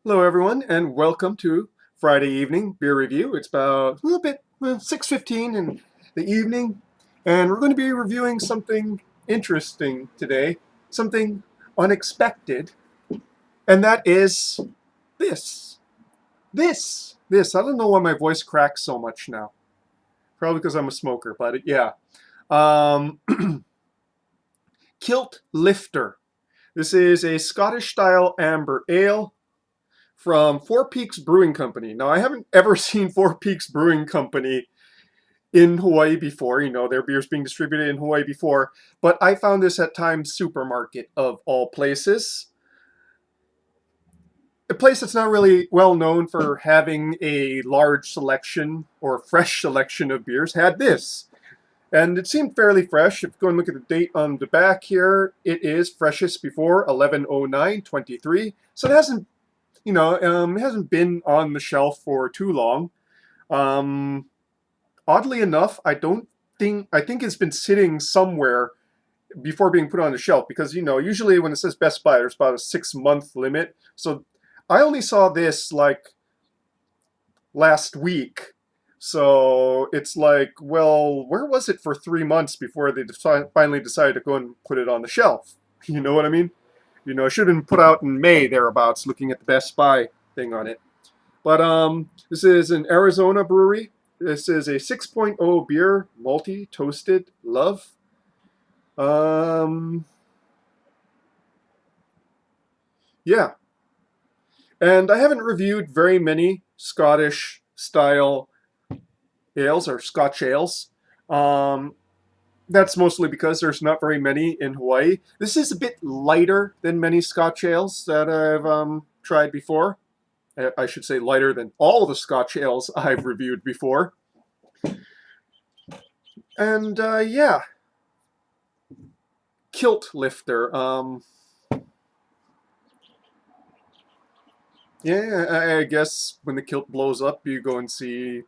Hello, everyone, and welcome to Friday evening beer review. It's about a little bit 6:15 in the evening, and we're going to be reviewing something interesting today, something unexpected, and that is this. This. I don't know why my voice cracks so much now. Probably because I'm a smoker, but yeah. Um, Kilt Lifter. This is a Scottish style amber ale from Four Peaks Brewing Company. Now, I haven't ever seen Four Peaks Brewing Company in Hawaii before. You know, their beer's being distributed in Hawaii before, but I found this at Times Supermarket of all places. A place that's not really well known for having a large selection or fresh selection of beers had this. And it seemed fairly fresh. If you go and look at the date on the back here, it is freshest before 11/09/23. So it hasn't, it hasn't been on the shelf for too long. Um, Oddly enough, I think it's been sitting somewhere before being put on the shelf because usually when it says Best Buy, there's about a 6 month limit. So I only saw this like last week. So it's like, well, where was it for 3 months before they finally decided to go and put it on the shelf? You know what I mean? It should have been put out in May thereabouts, looking at the Best Buy thing on it. But this is an Arizona brewery. This is a 6.0 beer, malty, toasted, love. Um, yeah, and I haven't reviewed very many Scottish style ales or Scotch ales. Um, that's mostly because there's not very many in Hawaii. This is a bit lighter than many Scotch ales that I've tried before. I should say lighter than all the Scotch ales I've reviewed before. And yeah, Kilt Lifter. Yeah, I guess when the kilt blows up, you go and see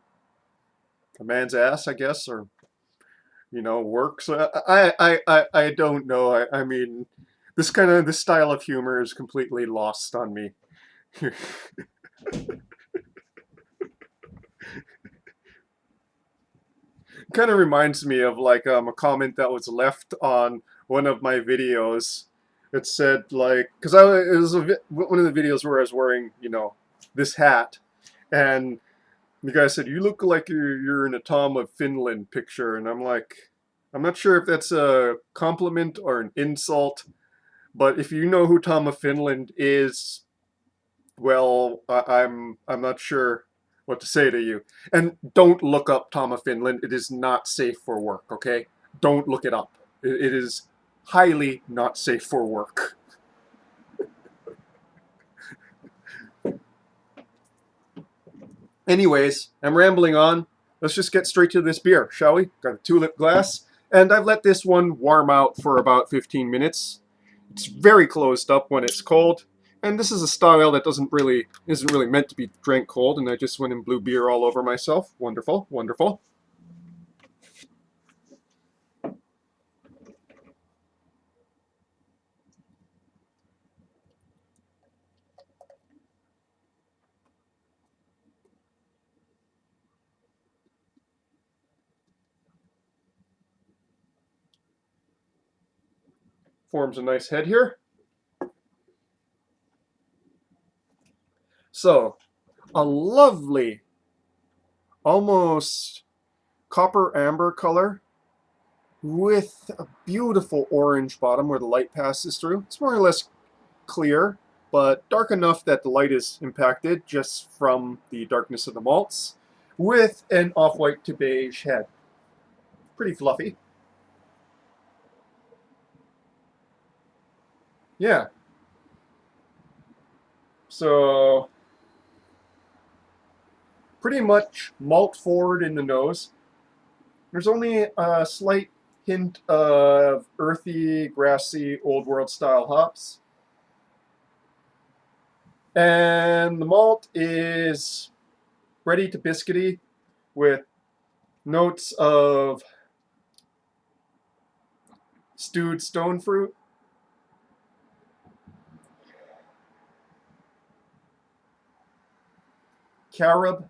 a man's ass, I guess, or works. I don't know. I mean, this style of humor is completely lost on me. Kind of reminds me of like a comment that was left on one of my videos. It said like, because it was one of the videos where I was wearing this hat, and the guy said, "You look like you're in a Tom of Finland picture," and I'm like, I'm not sure if that's a compliment or an insult, but if you know who Tom of Finland is, well, I'm not sure what to say to you. And don't look up Tom of Finland. It is not safe for work. Okay, don't look it up. It is highly not safe for work. Anyways, I'm rambling on. Let's just get straight to this beer, shall we? Got a tulip glass, and I've let this one warm out for about 15 minutes. It's very closed up when it's cold, and this is a style that isn't really meant to be drank cold, and I just went and blew beer all over myself. Wonderful, wonderful. Forms a nice head here. So, a lovely, almost copper amber color with a beautiful orange bottom where the light passes through. It's more or less clear, but dark enough that the light is impacted just from the darkness of the malts, with an off-white to beige head. Pretty fluffy. Yeah. So pretty much malt forward in the nose. There's only a slight hint of earthy, grassy, old world style hops. And the malt is ready to biscuity with notes of stewed stone fruit. carob.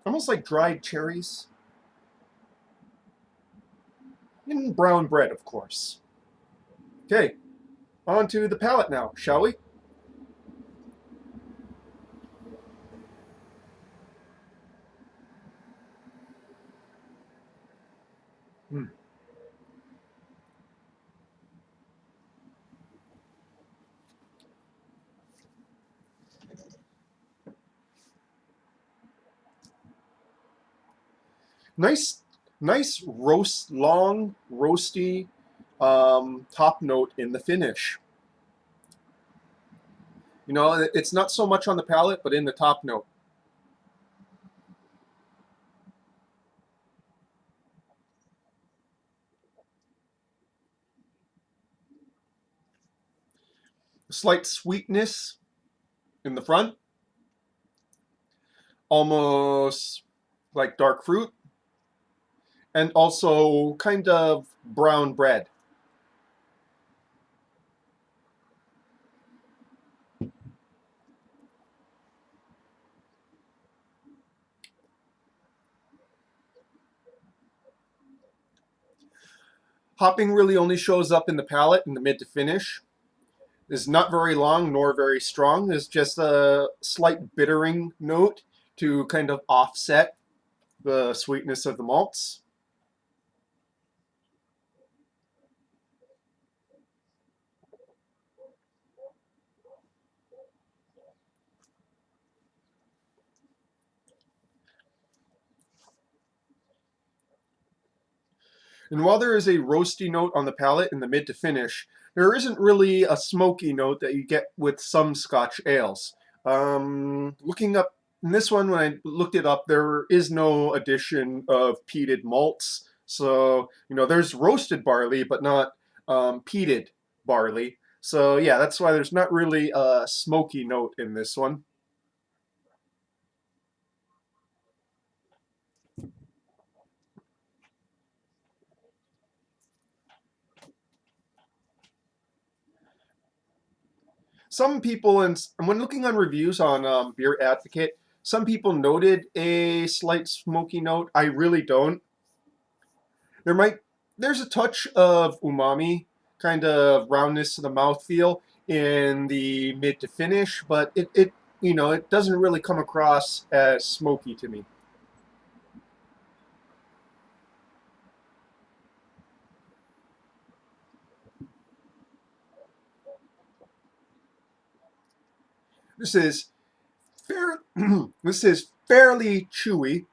Almost like dried cherries. And brown bread, of course. Okay, on to the palate now, shall we? Hmm. Nice, nice roast, long, roasty top note in the finish. You know, it's not so much on the palate, but in the top note. Slight sweetness in the front, almost like dark fruit, and also kind of brown bread. Hopping really only shows up in the palate in the mid to finish. Is not very long nor very strong. There's just a slight bittering note to kind of offset the sweetness of the malts. And while there is a roasty note on the palate in the mid to finish, there isn't really a smoky note that you get with some Scotch ales. Looking up in this one, when I looked it up, there is no addition of peated malts. So, you know, there's roasted barley, but not peated barley. So, yeah, that's why there's not really a smoky note in this one. Some people, and when looking on reviews on Beer Advocate, some people noted a slight smoky note. I really don't. There might there's a touch of umami, kind of roundness to the mouthfeel in the mid to finish, but it you know it doesn't really come across as smoky to me. This is fair. This is fairly chewy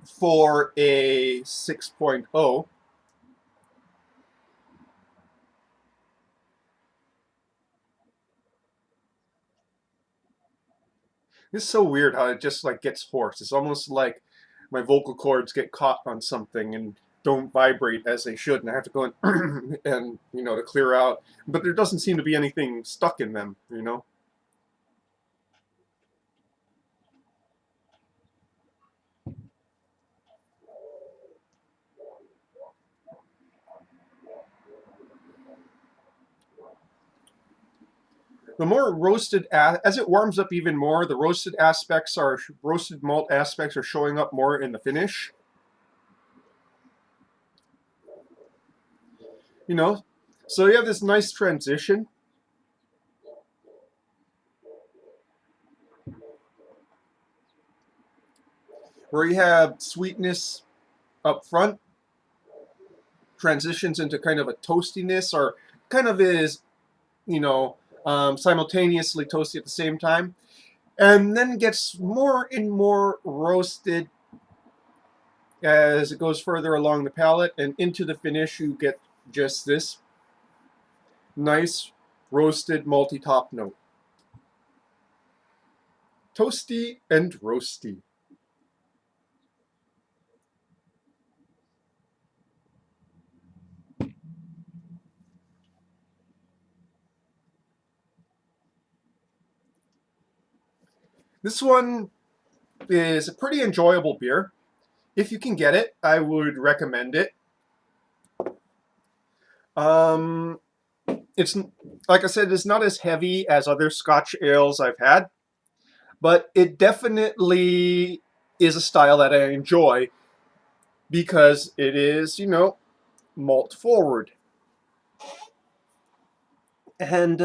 for a 6.0. It's so weird how it just like gets hoarse. It's almost like my vocal cords get caught on something and don't vibrate as they should, and I have to go in and to clear out. But there doesn't seem to be anything stuck in them. The more roasted as it warms up even more, the roasted malt aspects are showing up more in the finish. You know, so you have this nice transition where you have sweetness up front, transitions into kind of a toastiness, or kind of is you know simultaneously toasty at the same time, and then gets more and more roasted as it goes further along the palate and into the finish. You get just this nice roasted malty top note, toasty and roasty. This one is a pretty enjoyable beer. If you can get it, I would recommend it. Um, it's like I said, it's not as heavy as other Scotch ales I've had, but it definitely is a style that I enjoy because it is, malt forward. And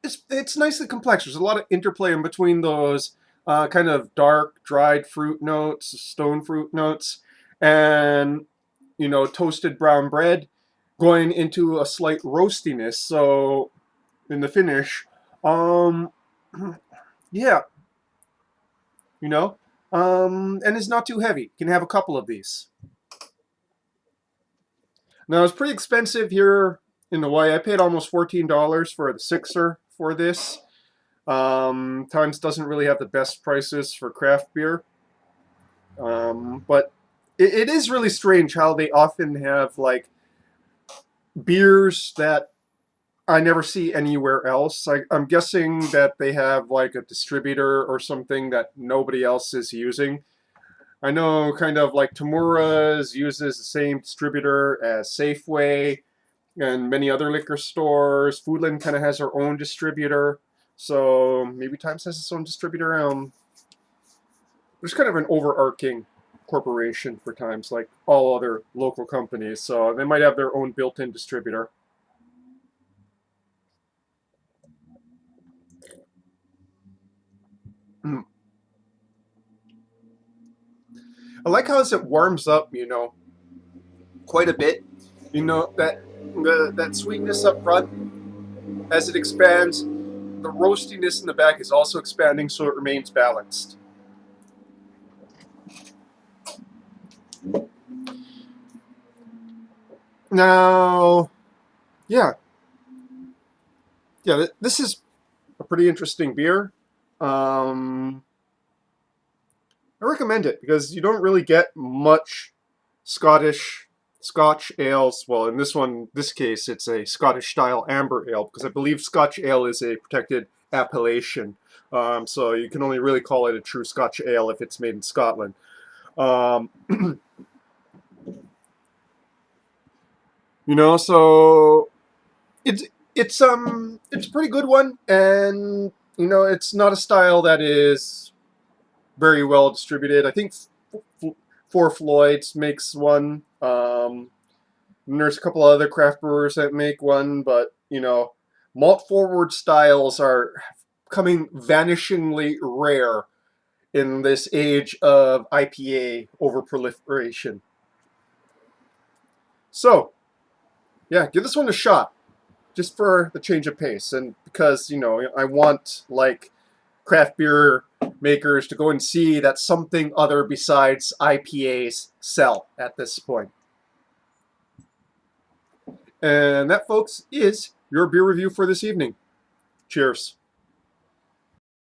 it's nicely complex. There's a lot of interplay in between those kind of dark, dried fruit notes, stone fruit notes, and toasted brown bread going into a slight roastiness. So in the finish, um, yeah, you know, and it's not too heavy. You can have a couple of these. Now it's pretty expensive here in Hawaii. I paid almost $14 for the sixer for this. Times doesn't really have the best prices for craft beer, but it is really strange how they often have like beers that I never see anywhere else. I'm guessing that they have like a distributor or something that nobody else is using. I know kind of like Tamura's uses the same distributor as Safeway and many other liquor stores. Foodland kind of has their own distributor. So maybe Times has its own distributor. There's kind of an overarching corporation for Times, like all other local companies. So they might have their own built-in distributor. Mm. I like how as it warms up, quite a bit. That sweetness up front, as it expands, the roastiness in the back is also expanding, so it remains balanced. Now, yeah, yeah, this is a pretty interesting beer. Um, I recommend it because you don't really get much Scottish Scotch ales. Well, in this case, it's a Scottish style amber ale because I believe Scotch ale is a protected appellation. So you can only really call it a true Scotch ale if it's made in Scotland. Um, so it's it's a pretty good one, and it's not a style that is very well distributed. I think Four Floyds makes one. And there's a couple other craft brewers that make one, but malt forward styles are becoming vanishingly rare in this age of IPA overproliferation. So, yeah, give this one a shot just for the change of pace, and because I want like craft beer makers to go and see that something other besides IPAs sell at this point. And that, folks, is your beer review for this evening. Cheers.